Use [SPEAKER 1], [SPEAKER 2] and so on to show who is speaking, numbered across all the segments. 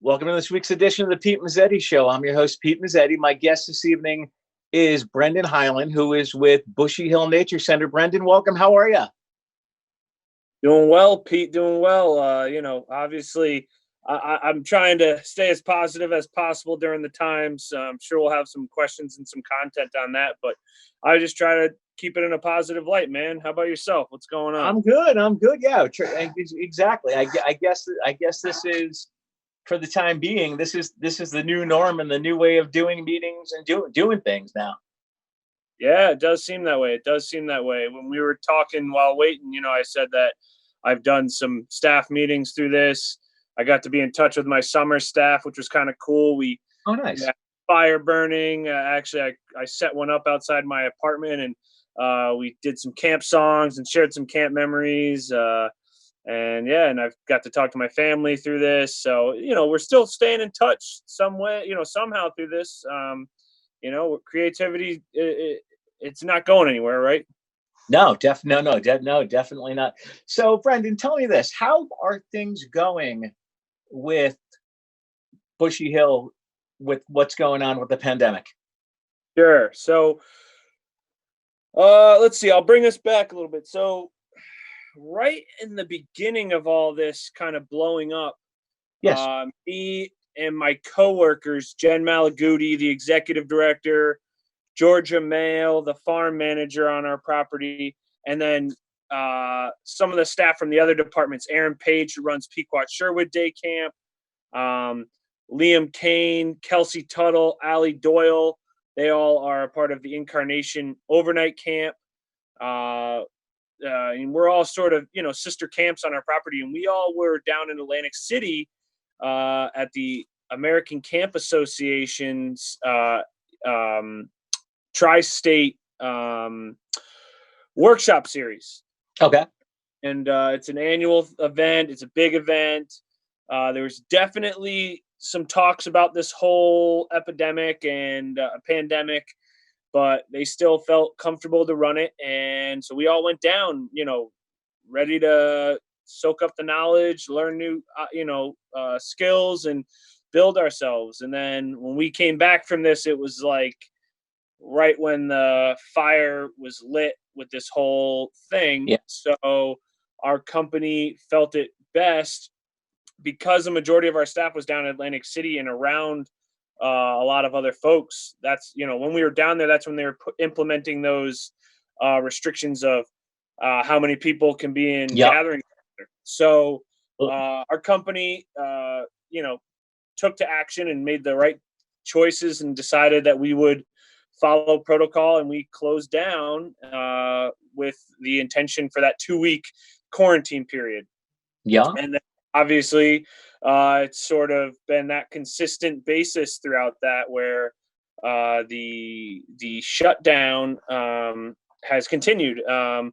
[SPEAKER 1] Welcome to this week's edition of the Pete Mezzetti Show. I'm your host, Pete Mezzetti. My guest this evening is Brendan Hylan, who is with Bushy Hill Nature Center. Brendan, welcome. How are you?
[SPEAKER 2] Doing well, Pete. Doing well. Obviously, I'm trying to stay as positive as possible during the times. I'm sure we'll have some questions and some content on that, but I just try to keep it in a positive light, man. How about yourself? What's going on?
[SPEAKER 1] I'm good. Yeah, exactly. I guess this is, for the time being, this is the new norm and the new way of doing meetings and doing things now.
[SPEAKER 2] Yeah, it does seem that way. It does seem that way. When we were talking while waiting, I said that I've done some staff meetings through this. I got to be in touch with my summer staff, which was kind of cool.
[SPEAKER 1] Nice.
[SPEAKER 2] Fire burning. Actually, I set one up outside my apartment, and we did some camp songs and shared some camp memories. And I've got to talk to my family through this. So, we're still staying in touch some way, somehow through this. Creativity, it's not going anywhere, right?
[SPEAKER 1] No, definitely not. So, Brendan, tell me this: how are things going with Bushy Hill, with what's going on with the pandemic?
[SPEAKER 2] Sure. So, let's see. I'll bring us back a little bit. So, right in the beginning of all this kind of blowing up,
[SPEAKER 1] yes,
[SPEAKER 2] me and my coworkers, Jen Malaguti, the executive director, Georgia Mail, the farm manager on our property, and then some of the staff from the other departments, Aaron Page, who runs Pequot Sherwood Day Camp, Liam Kane, Kelsey Tuttle, Allie Doyle. They all are a part of the Incarnation overnight camp. And we're all sort of, sister camps on our property. And we all were down in Atlantic City at the American Camp Association's tri-state workshop series.
[SPEAKER 1] Okay.
[SPEAKER 2] And it's an annual event. It's a big event. There's definitely some talks about this whole epidemic and pandemic, but they still felt comfortable to run it. And so we all went down, ready to soak up the knowledge, learn new, skills, and build ourselves. And then when we came back from this, it was like right when the fire was lit with this whole thing.
[SPEAKER 1] Yeah.
[SPEAKER 2] So our company felt it best, because the majority of our staff was down in Atlantic City and around a lot of other folks. That's, when we were down there, that's when they were implementing those restrictions of how many people can be in gathering. So our company, took to action and made the right choices and decided that we would follow protocol, and we closed down with the intention for that 2-week quarantine period.
[SPEAKER 1] Yeah.
[SPEAKER 2] And then obviously it's sort of been that consistent basis throughout that, where the shutdown has continued. The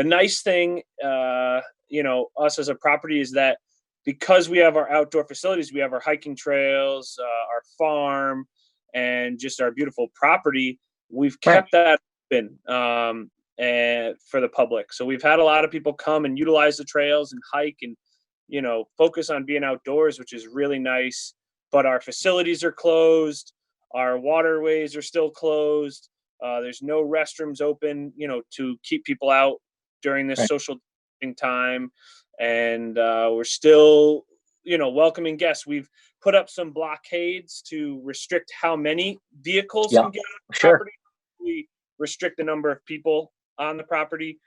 [SPEAKER 2] nice thing, us as a property, is that because we have our outdoor facilities, we have our hiking trails, our farm, and just our beautiful property, we've kept that open and for the public. So we've had a lot of people come and utilize the trails and hike and, focus on being outdoors, which is really nice. But our facilities are closed. Our waterways are still closed. There's no restrooms open, to keep people out during this social distancing time. And we're still, welcoming guests. We've put up some blockades to restrict how many vehicles can get on the property. We restrict the number of people on the property.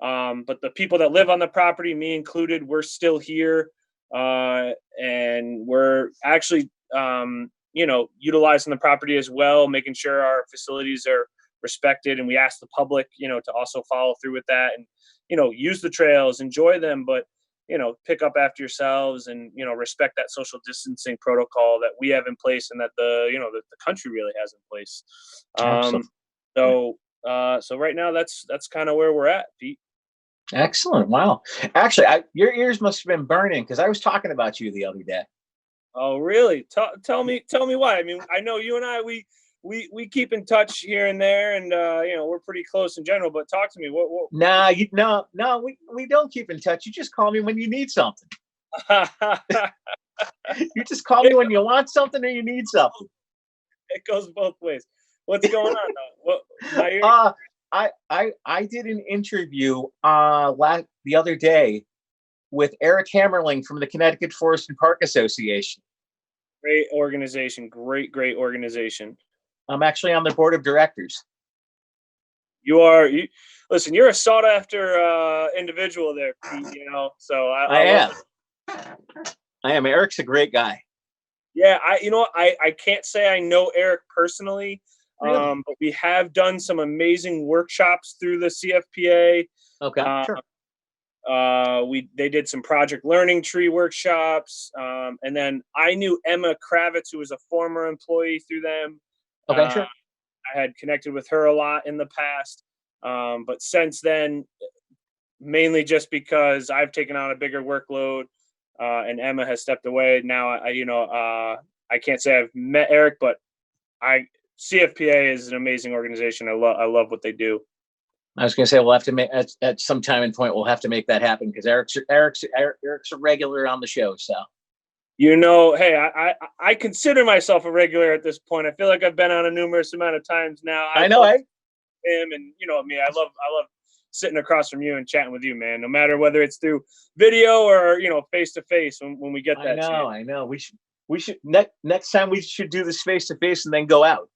[SPEAKER 2] But the people that live on the property, me included, we're still here. And we're actually, utilizing the property as well, making sure our facilities are respected. And we ask the public, to also follow through with that and, use the trails, enjoy them, but, pick up after yourselves and, respect that social distancing protocol that we have in place and that the country really has in place. So right now that's kind of where we're at, Pete.
[SPEAKER 1] Excellent. Wow. Actually, your ears must have been burning, because I was talking about you the other day.
[SPEAKER 2] Oh, really? Tell me why. I mean, I know you and I, we keep in touch here and there, and we're pretty close in general. But talk to me. What?
[SPEAKER 1] No, we don't keep in touch. You just call me when you need something. You just call me when you want something or you need something.
[SPEAKER 2] It goes both ways. What's going on? What my ear?
[SPEAKER 1] I did an interview the other day with Eric Hammerling from the Connecticut Forest and Park Association.
[SPEAKER 2] Great organization. Great organization.
[SPEAKER 1] I'm actually on the board of directors.
[SPEAKER 2] Listen, you're a sought after individual there, Pete, so
[SPEAKER 1] I am. I am. Eric's a great guy.
[SPEAKER 2] Yeah, I can't say I know Eric personally,
[SPEAKER 1] Really?
[SPEAKER 2] but we have done some amazing workshops through the CFPA.
[SPEAKER 1] Okay, sure.
[SPEAKER 2] They did some project learning tree workshops, and then I knew Emma Kravitz, who was a former employee through them.
[SPEAKER 1] Okay, sure.
[SPEAKER 2] I had connected with her a lot in the past, but since then, mainly just because I've taken on a bigger workload, and Emma has stepped away. Now, I can't say I've met Eric, but CFPA is an amazing organization. I love what they do.
[SPEAKER 1] I was going to say we'll have to make at some time and point we'll have to make that happen because Eric's a regular on the show. So,
[SPEAKER 2] hey, I consider myself a regular at this point. I feel like I've been on a numerous amount of times now.
[SPEAKER 1] I know,
[SPEAKER 2] him, and me. I love sitting across from you and chatting with you, man. No matter whether it's through video or face to face when we get that.
[SPEAKER 1] I know. We should next time we should do this face to face and then go out.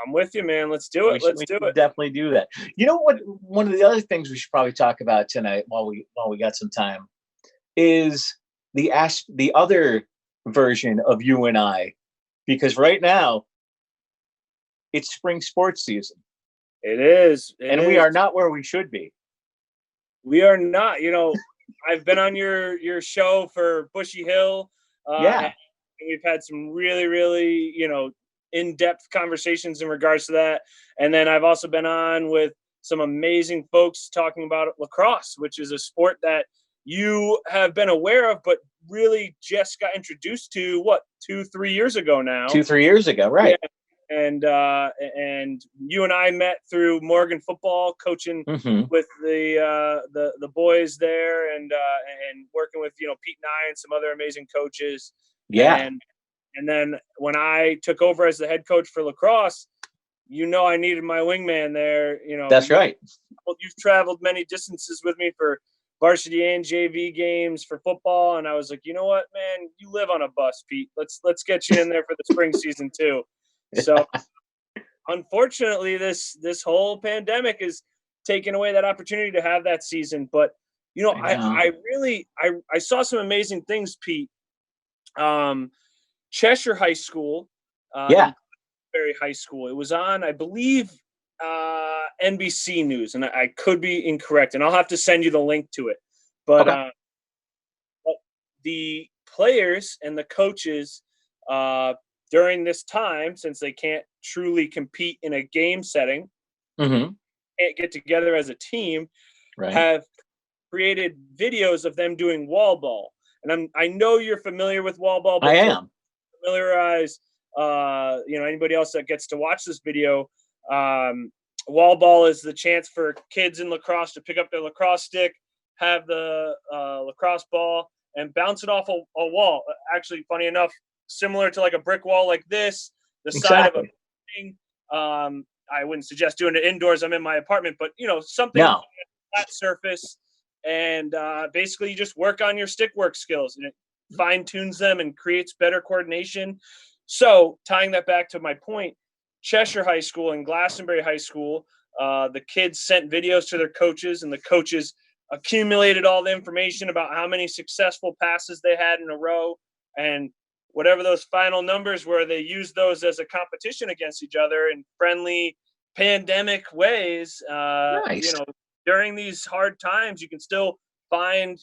[SPEAKER 2] I'm with you, man. Let's do it. Let's do it.
[SPEAKER 1] Definitely do that. You know what? One of the other things we should probably talk about tonight, while we got some time, is the other version of you and I, because right now it's spring sports season.
[SPEAKER 2] It is,
[SPEAKER 1] we are not where we should be.
[SPEAKER 2] We are not. I've been on your show for Bushy Hill. And we've had some really, really, in-depth conversations in regards to that. And then I've also been on with some amazing folks talking about lacrosse, which is a sport that you have been aware of, but really just got introduced to 2-3 years ago now.
[SPEAKER 1] 2-3 years ago, right?
[SPEAKER 2] Yeah. And you and I met through Morgan football, coaching with the boys there, and working with Pete and I and some other amazing coaches.
[SPEAKER 1] Yeah.
[SPEAKER 2] And then when I took over as the head coach for lacrosse, I needed my wingman there.
[SPEAKER 1] That's right.
[SPEAKER 2] You've traveled many distances with me for varsity and JV games for football, and I was like, you know what, man, you live on a bus, Pete. Let's get you in there for the spring season too. So, unfortunately, this whole pandemic is taking away that opportunity to have that season. But I saw some amazing things, Pete. Cheshire High School, Berry High School. It was on, I believe, NBC News, and I could be incorrect, and I'll have to send you the link to it. But the players and the coaches, during this time, since they can't truly compete in a game setting, can't get together as a team, have created videos of them doing wall ball. And I know you're familiar with wall ball. But
[SPEAKER 1] I am.
[SPEAKER 2] Familiarize, anybody else that gets to watch this video. Wall ball is the chance for kids in lacrosse to pick up their lacrosse stick, have the lacrosse ball, and bounce it off a wall. Actually, funny enough, similar to like a brick wall like this, the side of a thing. I wouldn't suggest doing it indoors. I'm in my apartment, but something flat surface, and basically you just work on your stick work skills, and it fine tunes them and creates better coordination. So tying that back to my point, Cheshire High School and Glastonbury High School, the kids sent videos to their coaches, and the coaches accumulated all the information about how many successful passes they had in a row, and whatever those final numbers were, they used those as a competition against each other in friendly pandemic ways.
[SPEAKER 1] Nice.
[SPEAKER 2] During these hard times, you can still find,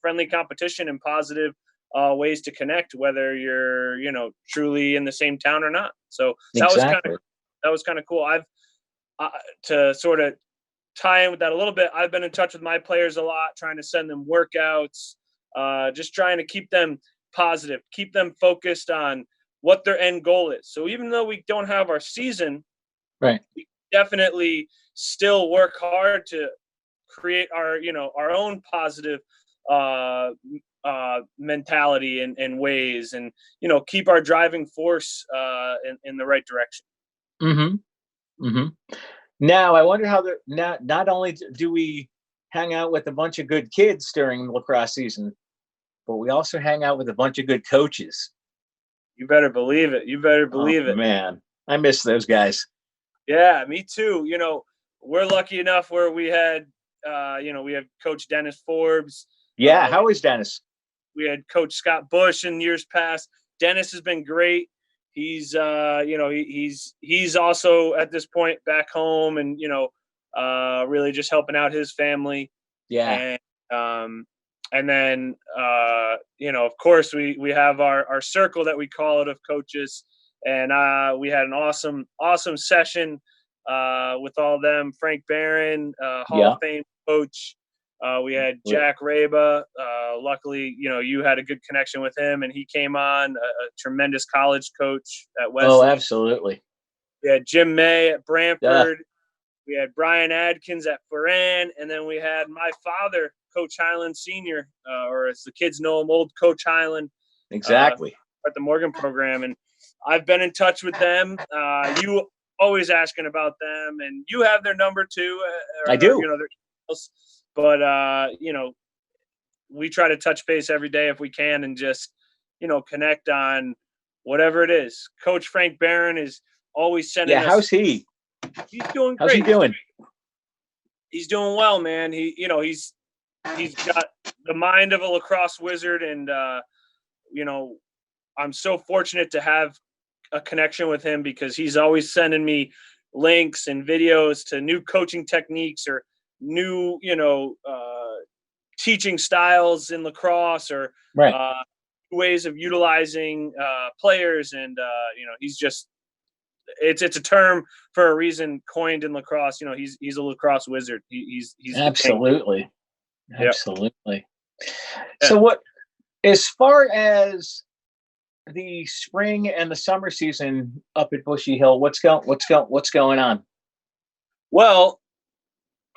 [SPEAKER 2] friendly competition and positive ways to connect, whether you're, truly in the same town or not. So that was kind of cool. I've to sort of tie in with that a little bit. I've been in touch with my players a lot, trying to send them workouts, just trying to keep them positive, keep them focused on what their end goal is. So even though we don't have our season, we definitely still work hard to create our own positive mentality and ways, and keep our driving force in the right direction.
[SPEAKER 1] Mm-hmm. Mm-hmm. Now, I wonder how not only do we hang out with a bunch of good kids during lacrosse season, but we also hang out with a bunch of good coaches.
[SPEAKER 2] You better believe it. You better believe it.
[SPEAKER 1] Man, I miss those guys.
[SPEAKER 2] Yeah, me too. We're lucky enough where we had, we have Coach Dennis Forbes.
[SPEAKER 1] Yeah, how is Dennis?
[SPEAKER 2] We had Coach Scott Bush in years past. Dennis has been great. He's, he's also at this point back home, and really just helping out his family.
[SPEAKER 1] Yeah.
[SPEAKER 2] And then of course we have our circle that we call it of coaches, and we had an awesome session with all of them. Frank Barron, Hall of Fame coach. We had Jack Raba. Luckily, you had a good connection with him, and he came on, a tremendous college coach at Wesley.
[SPEAKER 1] Oh, absolutely.
[SPEAKER 2] We had Jim May at Brantford. We had Brian Adkins at Foran, and then we had my father, Coach Hylan Sr., or as the kids know him, old Coach Hylan.
[SPEAKER 1] Exactly.
[SPEAKER 2] At the Morgan program. And I've been in touch with them. You always asking about them, and you have their number too.
[SPEAKER 1] I do.
[SPEAKER 2] Their emails. But, we try to touch base every day if we can, and just, connect on whatever it is. Coach Frank Barron is always sending us.
[SPEAKER 1] How's he?
[SPEAKER 2] He's doing great.
[SPEAKER 1] How's he doing?
[SPEAKER 2] He's doing well, man. He's got the mind of a lacrosse wizard, and I'm so fortunate to have a connection with him, because he's always sending me links and videos to new coaching techniques, or new teaching styles in lacrosse, or ways of utilizing players, and he's just. It's a term for a reason, coined in lacrosse. He's a lacrosse wizard. He's
[SPEAKER 1] absolutely, absolutely.
[SPEAKER 2] Yeah.
[SPEAKER 1] So, what, as far as the spring and the summer season up at Bushy Hill, what's going on?
[SPEAKER 2] Well,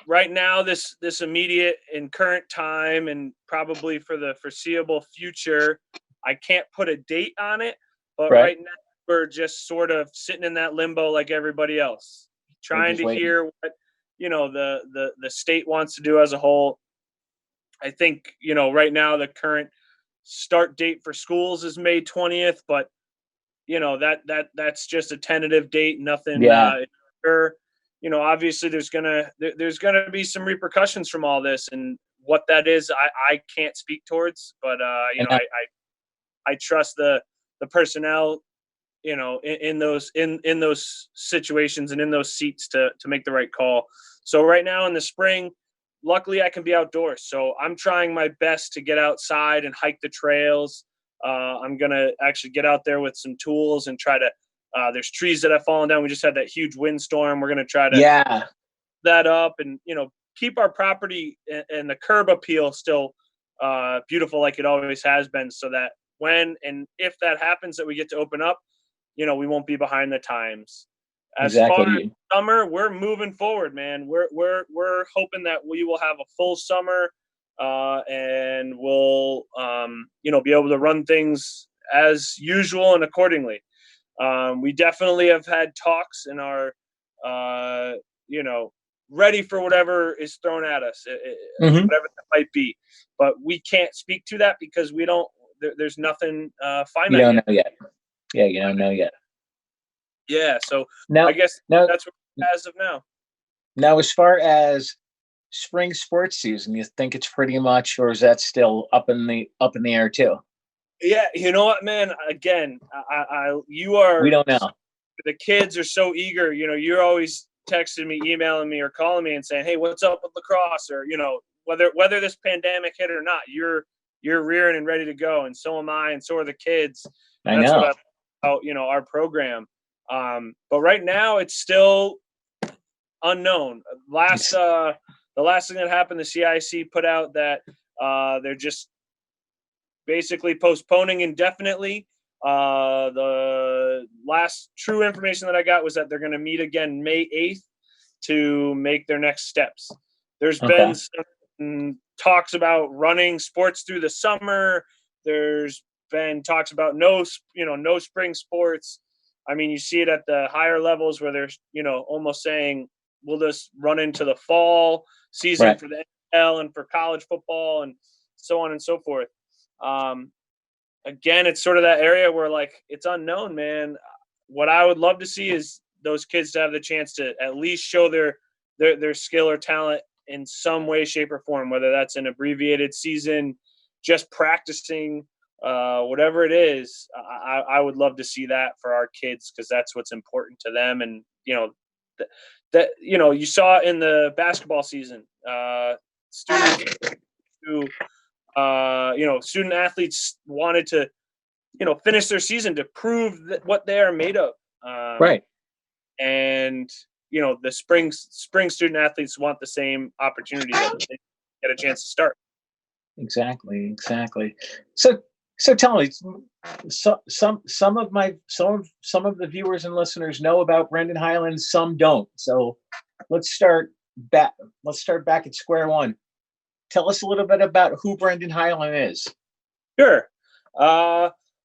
[SPEAKER 2] right now, this immediate and current time, and probably for the foreseeable future, I can't put a date on it, but right now, we're just sort of sitting in that limbo like everybody else, trying to hear what the state wants to do as a whole. I think right now the current start date for schools is May 20th, but that's just a tentative date. Nothing. Sure. Obviously there's gonna be some repercussions from all this, and what that is, I can't speak towards, but I trust the personnel, in those situations and in those seats to make the right call. So right now in the spring, luckily I can be outdoors. So I'm trying my best to get outside and hike the trails. I'm going to actually get out there with some tools and try to, there's trees that have fallen down. We just had that huge windstorm. We're going to try to that up, and, keep our property and the curb appeal still beautiful like it always has been, so that when and if that happens, that we get to open up, we won't be behind the times. As far as summer, we're moving forward, man. We're hoping that we will have a full summer, and we'll be able to run things as usual and accordingly. We definitely have had talks and are ready for whatever is thrown at us, whatever that might be. But we can't speak to that because we don't. There's nothing finite.
[SPEAKER 1] You don't know yet. Yeah, you don't know yet.
[SPEAKER 2] Yeah, so now, I guess that's what as of now.
[SPEAKER 1] Now, as far as spring sports season, you think it's pretty much, or is that still up in the air too?
[SPEAKER 2] Yeah, you know what, man? Again, you are.
[SPEAKER 1] We don't know.
[SPEAKER 2] The kids are so eager. You're always texting me, emailing me, or calling me and saying, "Hey, what's up with lacrosse?" Or whether this pandemic hit or not, you're rearing and ready to go, and so am I, and so are the kids.
[SPEAKER 1] I know.
[SPEAKER 2] What our program. But right now it's still unknown. The last thing that happened, the CIC put out that they're just basically postponing indefinitely. The last true information that I got was that they're going to meet again May 8th to make their next steps. There's been some talks about running sports through the summer. There's been talks about no spring sports. I mean, you see it at the higher levels where they're, almost saying we'll just run into the fall season
[SPEAKER 1] Right.
[SPEAKER 2] for the NFL and for college football and so on and so forth. Again, it's sort of that area where, like, it's unknown, man. What I would love to see is those kids to have the chance to at least show their skill or talent in some way, shape, or form, whether that's an abbreviated season, just practicing, whatever it is. I would love to see that for our kids, because that's what's important to them. And, you saw in the basketball season, students who, student athletes wanted to, finish their season to prove what they are made of.
[SPEAKER 1] Right.
[SPEAKER 2] And, the spring student athletes want the same opportunity that they get a chance to start.
[SPEAKER 1] Exactly. So tell me, some of the viewers and listeners know about Brendan Hylan, some don't. So let's start back at square one. Tell us a little bit about who Brendan Hylan is.
[SPEAKER 2] Sure.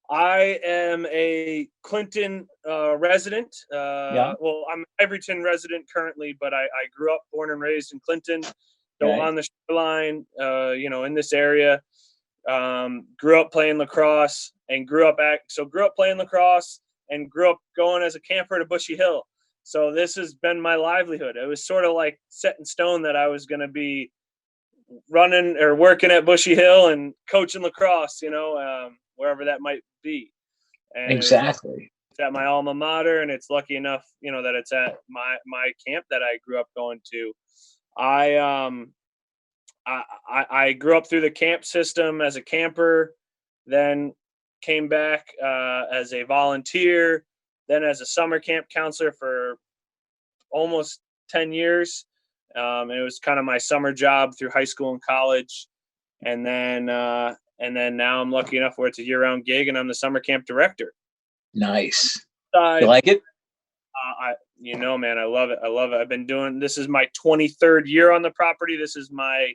[SPEAKER 2] I am a Clinton resident.
[SPEAKER 1] Yeah.
[SPEAKER 2] Well, I'm an Iveryton resident currently, but I grew up, born and raised in Clinton. So
[SPEAKER 1] Okay.
[SPEAKER 2] on the shoreline, in this area. Grew up playing lacrosse and grew up playing lacrosse and grew up going as a camper to Bushy Hill. So this has been my livelihood. It was sort of like set in stone that I was going to be running or working at Bushy Hill and coaching lacrosse, wherever that might be. And
[SPEAKER 1] Exactly.
[SPEAKER 2] it's at my alma mater, and it's lucky enough, that it's at my camp that I grew up going to. I grew up through the camp system as a camper, then came back as a volunteer, then as a summer camp counselor for almost 10 years. And it was kind of my summer job through high school and college. And then now I'm lucky enough where it's a year-round gig, and I'm the summer camp director.
[SPEAKER 1] Nice. You like it?
[SPEAKER 2] Man, I love it. I've been doing, this is my 23rd year on the property. This is my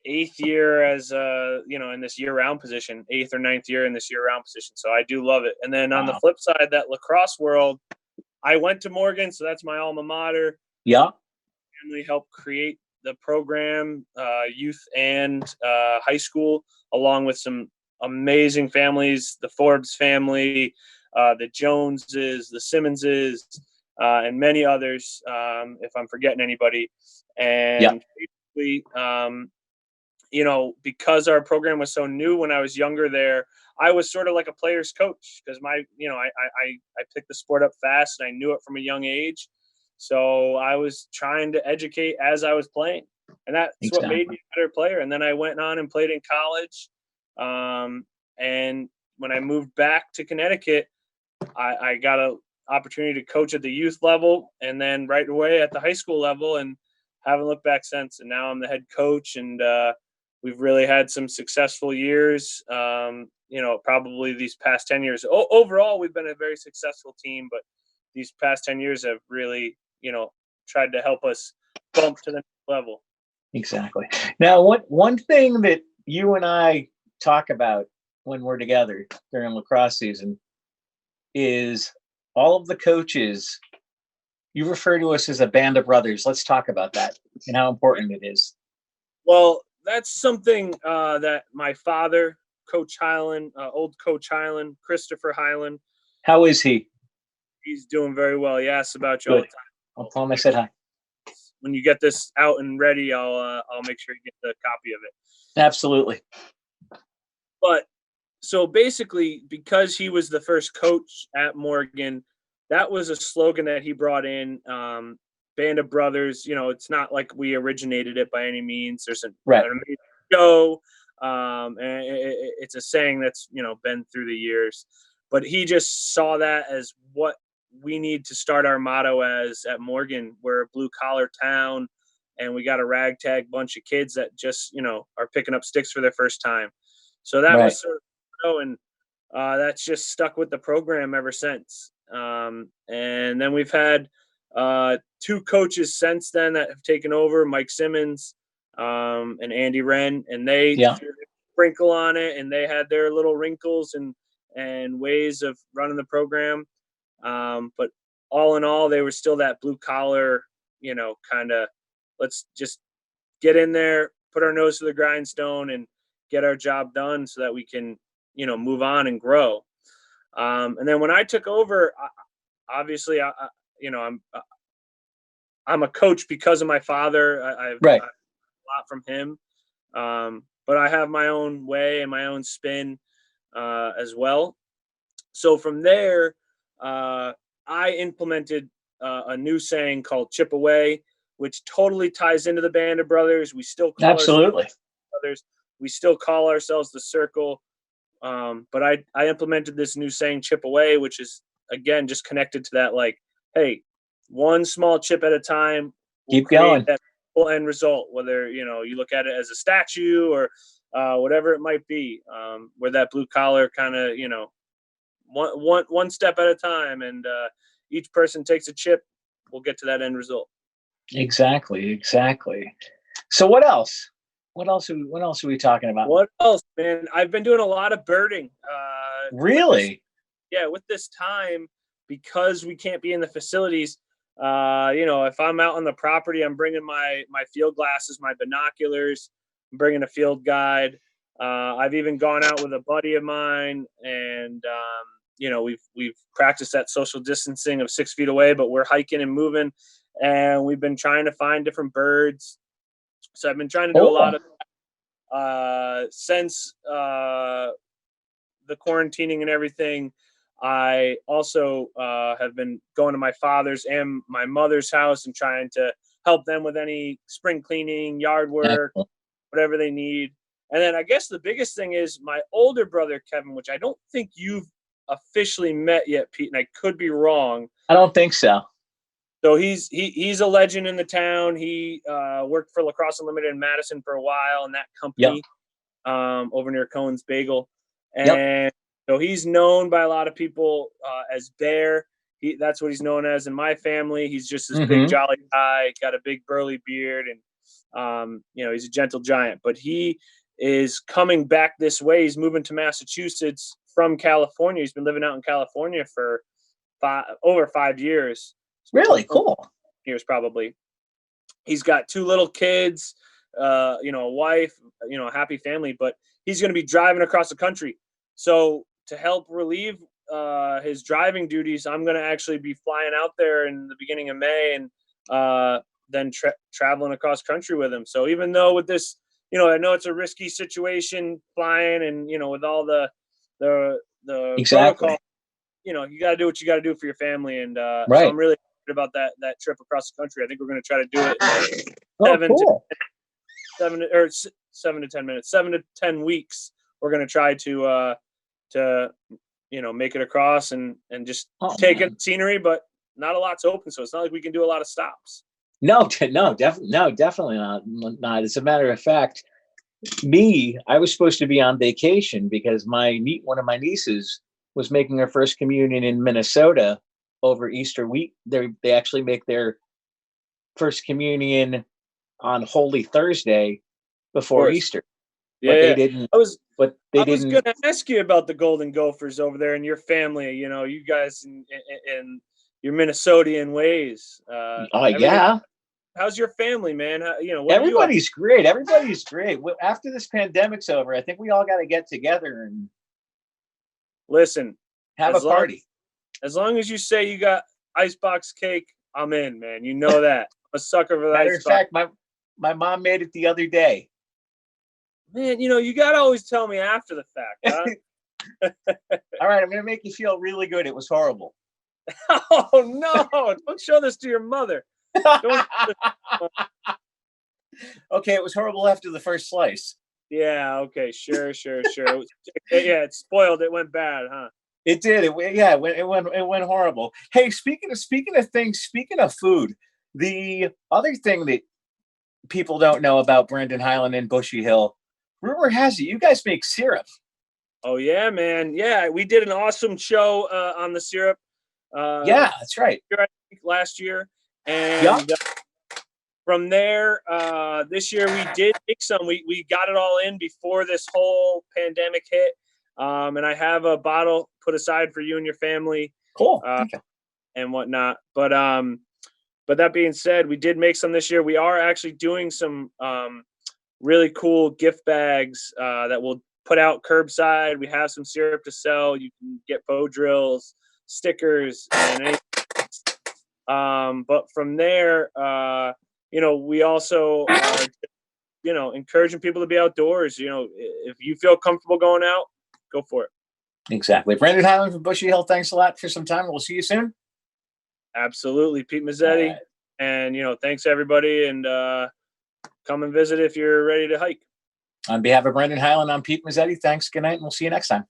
[SPEAKER 2] 8th year as in this year-round position, 8th or 9th year in this year-round position. So I do love it. And then on the flip side, that lacrosse world, I went to Morgan, so that's my alma mater.
[SPEAKER 1] Yeah.
[SPEAKER 2] Family helped create the program, youth and high school, along with some amazing families, the Forbes family, the Joneses, the Simmonses, and many others, if I'm forgetting anybody. And basically, because our program was so new when I was younger there, I was sort of like a player's coach, because I picked the sport up fast and I knew it from a young age. So I was trying to educate as I was playing, and that's what made me a better player. And then I went on and played in college. And when I moved back to Connecticut, I got an opportunity to coach at the youth level, and then right away at the high school level, and haven't looked back since. And now I'm the head coach, and we've really had some successful years. Probably these past 10 years. Overall, we've been a very successful team, but these past 10 years have really, tried to help us bump to the next level.
[SPEAKER 1] Exactly. Now, one thing that you and I talk about when we're together during lacrosse season is all of the coaches. You refer to us as a band of brothers. Let's talk about that and how important it is.
[SPEAKER 2] Well, that's something that my father, Coach Hylan, old Coach Hylan, Christopher Hylan.
[SPEAKER 1] How is he?
[SPEAKER 2] He's doing very well. He asks about you
[SPEAKER 1] Good.
[SPEAKER 2] all the time.
[SPEAKER 1] I'll tell him I said hi.
[SPEAKER 2] When you get this out and ready, I'll make sure you get the copy of it.
[SPEAKER 1] Absolutely.
[SPEAKER 2] But so basically, because he was the first coach at Morgan, that was a slogan that he brought in. Band of brothers. It's not like we originated it by any means. There's an amazing show. And it's a saying that's, been through the years. But he just saw that as what we need to start our motto as at Morgan. We're a blue-collar town, and we got a ragtag bunch of kids that just, are picking up sticks for their first time. So that was sort of, and that's just stuck with the program ever since. And then we've had 2 coaches since then that have taken over, Mike Simmons and Andy Wren, and they
[SPEAKER 1] Yeah.
[SPEAKER 2] threw a sprinkle on it, and they had their little wrinkles and ways of running the program. But all in all, they were still that blue collar, kind of, let's just get in there, put our nose to the grindstone, and get our job done so that we can, move on and grow. And then when I took over, obviously, I'm a coach because of my father. I've
[SPEAKER 1] Right.
[SPEAKER 2] a lot from him, but I have my own way and my own spin as well. So from there, I implemented a new saying called "chip away," which totally ties into the Band of Brothers. We still call
[SPEAKER 1] Absolutely.
[SPEAKER 2] ourselves brothers. We still call ourselves the Circle. But I implemented this new saying, "chip away," which is again just connected to that. Like, hey, one small chip at a time will
[SPEAKER 1] Keep
[SPEAKER 2] create
[SPEAKER 1] going.
[SPEAKER 2] that full end result. Whether you look at it as a statue or whatever it might be, where that blue collar kind of one step at a time, and each person takes a chip, we'll get to that end result.
[SPEAKER 1] Exactly. So what else? What else are we talking about?
[SPEAKER 2] What else, man? I've been doing a lot of birding.
[SPEAKER 1] Really?
[SPEAKER 2] With this time, because we can't be in the facilities. If I'm out on the property, I'm bringing my field glasses, my binoculars, I'm bringing a field guide. I've even gone out with a buddy of mine, and we've practiced that social distancing of 6 feet away, but we're hiking and moving, and we've been trying to find different birds. So I've been trying to do a lot of since the quarantining and everything. I also have been going to my father's and my mother's house and trying to help them with any spring cleaning, yard work,
[SPEAKER 1] Excellent.
[SPEAKER 2] whatever they need. And then I guess the biggest thing is my older brother, Kevin, which I don't think you've officially met yet, Pete, and I could be wrong.
[SPEAKER 1] I don't think so.
[SPEAKER 2] So he's a legend in the town. He worked for Lacrosse Unlimited in Madison for a while in that company over near Cohen's Bagel. And so he's known by a lot of people as Bear. That's what he's known as in my family. He's just this big jolly guy, got a big burly beard, and he's a gentle giant. But he is coming back this way. He's moving to Massachusetts from California. He's been living out in California for over 5 years.
[SPEAKER 1] Really cool.
[SPEAKER 2] Years probably. He's got 2 little kids, a wife, a happy family. But he's going to be driving across the country. So to help relieve his driving duties, I'm going to actually be flying out there in the beginning of May, and then traveling across country with him. So even though with this, I know it's a risky situation flying, and with all the
[SPEAKER 1] Exactly.
[SPEAKER 2] protocol, you got to do what you got to do for your family, and
[SPEAKER 1] Right.
[SPEAKER 2] so I'm really excited about that trip across the country. I think we're going to try to do it in 7 to 10 weeks. We're going to try to make it across and just take in scenery, but not a lot's open, so it's not like we can do a lot of stops.
[SPEAKER 1] No, definitely not. As a matter of fact, I was supposed to be on vacation because one of my nieces was making her first communion in Minnesota over Easter week. They actually make their first communion on Holy Thursday before Easter.
[SPEAKER 2] Yeah,
[SPEAKER 1] but they didn't.
[SPEAKER 2] I was
[SPEAKER 1] didn't.
[SPEAKER 2] going to ask you about the Golden Gophers over there and your family. You guys in your Minnesotian ways.
[SPEAKER 1] Yeah.
[SPEAKER 2] How's your family, man?
[SPEAKER 1] Everybody's great. Everybody's great. After this pandemic's over, I think we all got to get together and have a party.
[SPEAKER 2] As long as you say you got icebox cake, I'm in, man. You know that. I'm a sucker for that.
[SPEAKER 1] Matter of fact, my mom made it the other day.
[SPEAKER 2] Man, you got to always tell me after the fact, huh?
[SPEAKER 1] All right, I'm going to make you feel really good. It was horrible.
[SPEAKER 2] Oh, no. Don't show this to your mother.
[SPEAKER 1] Okay, it was horrible after the first slice.
[SPEAKER 2] Yeah, okay, sure. Yeah, it spoiled. It went bad, huh?
[SPEAKER 1] It did. It went horrible. Hey, speaking of food, the other thing that people don't know about Brendan Hylan and Bushy Hill, rumor has it you guys make syrup.
[SPEAKER 2] Oh yeah, man. Yeah, we did an awesome show on the syrup.
[SPEAKER 1] Yeah, that's right.
[SPEAKER 2] Last year, and from there, this year we did make some. We got it all in before this whole pandemic hit, and I have a bottle put aside for you and your family.
[SPEAKER 1] Cool. Thank you.
[SPEAKER 2] And whatnot. But that being said, we did make some this year. We are actually doing some really cool gift bags that we'll put out curbside. We have some syrup to sell. You can get bow drills, stickers, and anything. But from there, we also are, encouraging people to be outdoors. If you feel comfortable going out, go for it.
[SPEAKER 1] Exactly. Brandon Hylan from Bushy Hill, thanks a lot for some time. We'll see you soon.
[SPEAKER 2] Absolutely. Pete Mezzetti.
[SPEAKER 1] Right.
[SPEAKER 2] And, thanks everybody. And come and visit if you're ready to hike.
[SPEAKER 1] On behalf of Brandon Hylan, I'm Pete Mezzetti. Thanks. Good night. And we'll see you next time.